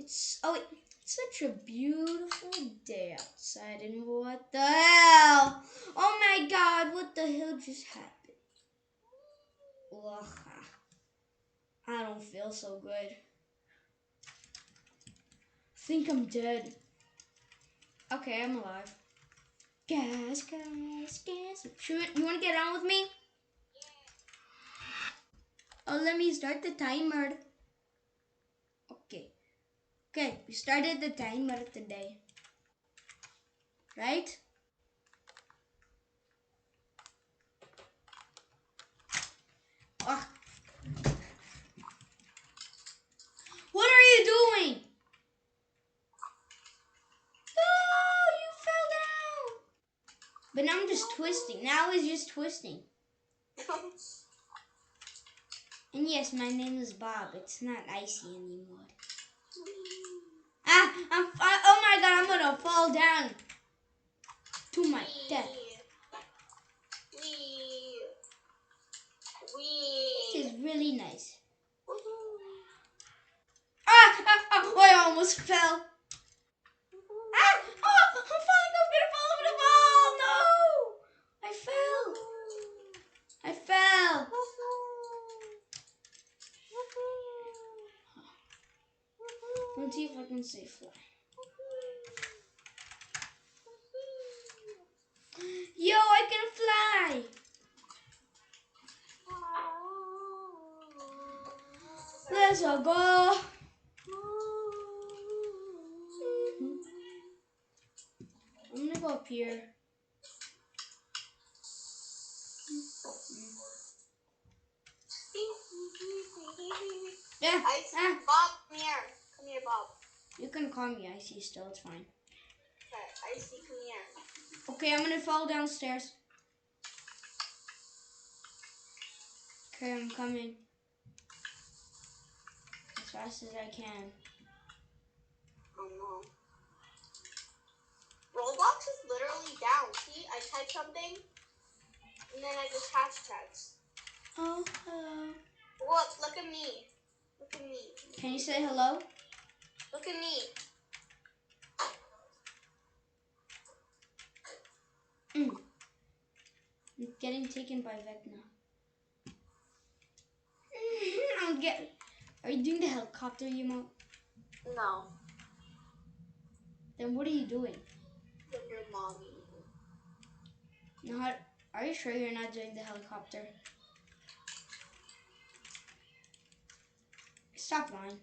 It's such a beautiful day outside, and what the hell? Oh my God, what the hell just happened? Ugh, I don't feel so good. I think I'm dead. Okay, I'm alive. Gas, gas, gas. You want to get on with me? Oh, let me start the timer. Okay. Okay, we started the timer today. Right? Oh. What are you doing? Oh, you fell down. But now I'm just twisting. Now it's just twisting. And yes, my name is Bob. It's not Icy anymore. Oh my God, I'm gonna fall down to my death. This is really nice. I almost fell. I'm falling. I'm gonna fall. I'm gonna fall. No, I fell. I fell. Let's see if I can say fly. Yo, I can fly. Let's all go. I'm gonna go up here. Yeah. Bob, come here. Come here, Bob. You can call me Icy still, it's fine. Okay, Icy, come here. Okay, I'm gonna fall downstairs. Okay, I'm coming. As fast as I can. Oh no. Roblox is literally down. See, I type something, and then I just hashtags. Oh, hello. Look at me. Look at me. Can you say hello? Look at me. I'm getting taken by Vecna. Are you doing the helicopter emote? No. Then what are you doing? With your mommy. No, are you sure you're not doing the helicopter? Stop lying.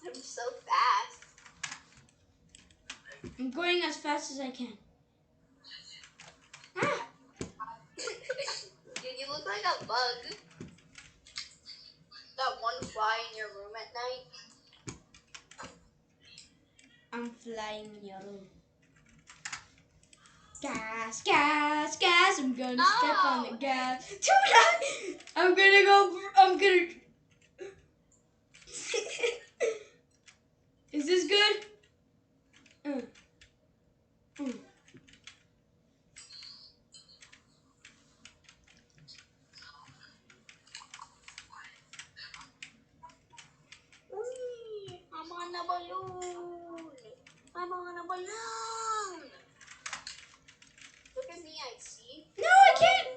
I'm so fast. I'm going as fast as I can. Dude, you look like a bug. That one fly in your room at night. I'm flying in your room. Gas, gas, gas. I'm gonna step on the gas. I'm gonna go. Is this good? I'm on a balloon. I'm on a balloon. Look at me, I see. No, I can't.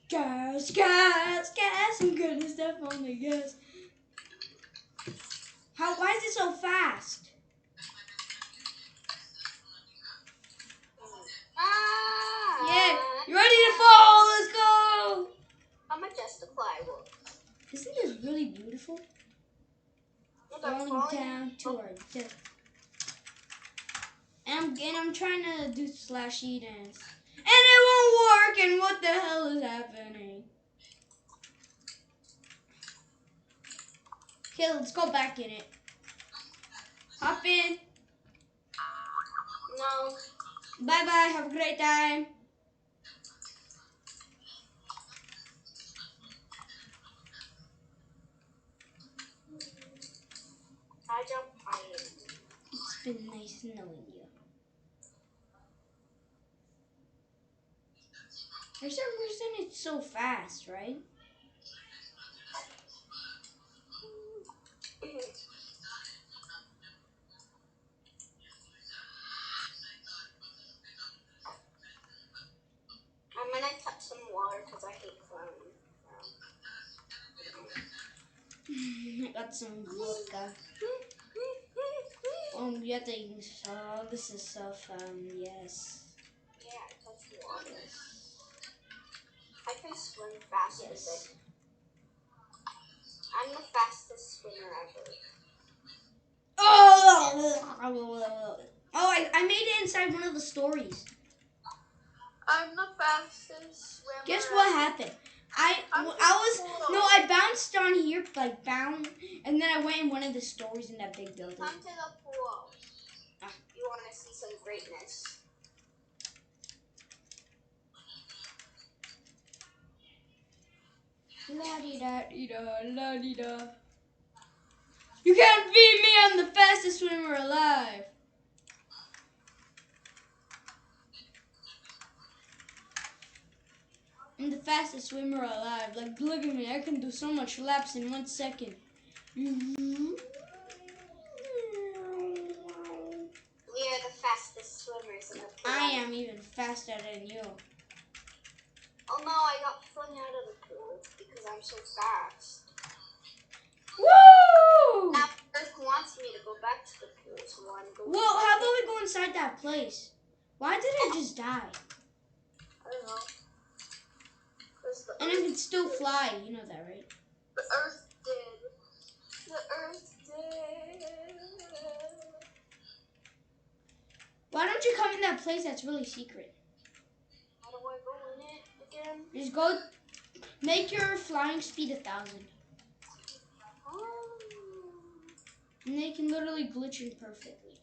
Gas, gas, gas. I'm gonna step on the gas. Why is it so fast? Yeah, you ready to fall? Let's go. I'm a justify one. Isn't this really beautiful? Falling down to our death. And I'm trying to do /E dance. And it won't work, and what the hell is happening? Okay, let's go back in it. Hop in. No. Bye-bye, have a great time. I jump higher. It's been nice knowing you. For some reason, it's so fast, right? I'm gonna cut some water because I hate clowning. I got some vodka. Yeah, things. So this is so fun. Yes. Yeah, I touched water. I can swim faster Yes. than. I'm the fastest swimmer ever. Oh, I made it inside one of the stories. I'm the fastest swimmer. Guess what happened? I bounced on here, like bound, and then I went in one of the stories in that big building. Come to the pool. You want to see some greatness? La-di-da-di-da, la-di-da. You can't beat me, I'm the fastest swimmer alive. I'm the fastest swimmer alive. Like, look at me, I can do so much laps in 1 second. We are the fastest swimmers in the pool. I am even faster than you. Oh no, I got flung out of the pool because I'm so fast. Woo! Now Earth wants me to go back to the pool, so I'm going. Well, how about we go inside that place? Why did I just die? I don't know. And I can still fly, you know that, right? The Earth did. The Earth did. Why don't you come in that place that's really secret? How do I go in it again? Just go, make your flying speed 1,000. And they can literally glitch in perfectly.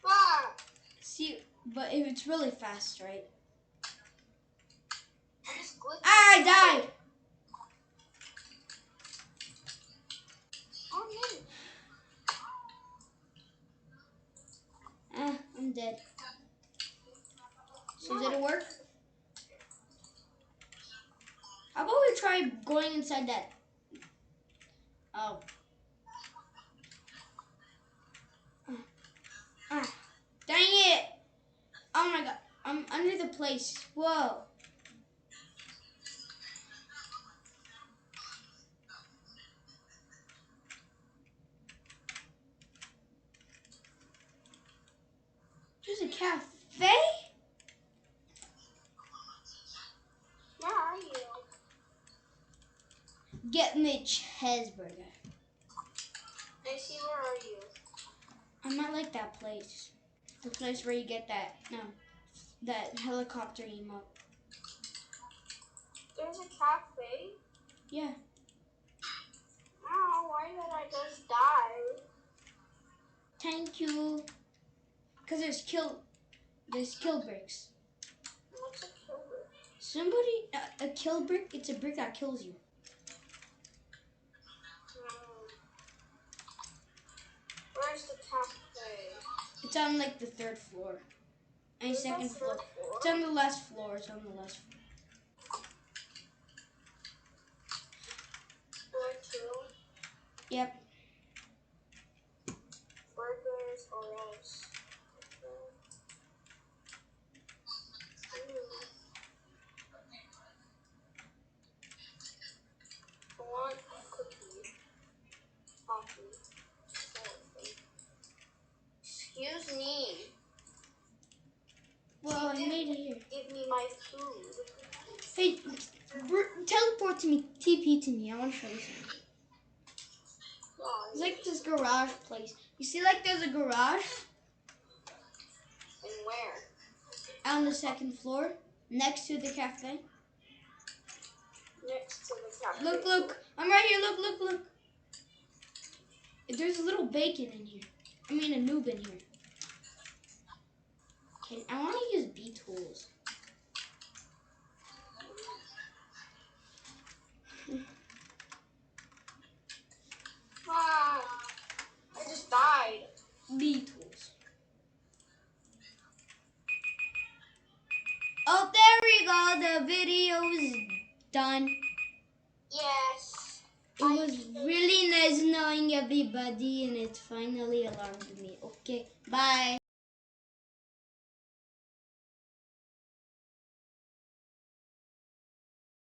Ah! See, but if it's really fast, right? I just glitched. I died! Oh no. I'm dead. So did it work? How about we try going inside that? Oh. Dang it! Oh my god. I'm under the place. Whoa. There's a cafe? Where are you? Get me a cheeseburger. I see, where are you? I'm at like that place. The place where you get that helicopter emote. There's a cafe? Yeah. Ow, why did I just die? Thank you. Cause there's kill bricks. What's a killer? A kill brick, it's a brick that kills you. Where's the cafe? It's on like the 3rd floor. And second floor. It's on the last floor. It's on the last floor. Floor 2? Yep. Burgers or else. I want a cookie. Coffee. Excuse me. Well, I made it here. Give me my food. Hey, teleport to me. TP to me. I want to show you something. Oh, It's like this garage place. You see, like, there's a garage And where? on the second floor next to the cafe. Next to the cafe. Look, look. I'm right here. Look, look, look. There's a little bacon in here. I mean, a noob in here. Okay, I want to use bee tools. Ah, I just died. Bee tools. Oh, there we go. The video is done. Yes. It was really nice knowing everybody, and it finally alarmed me. Okay, bye.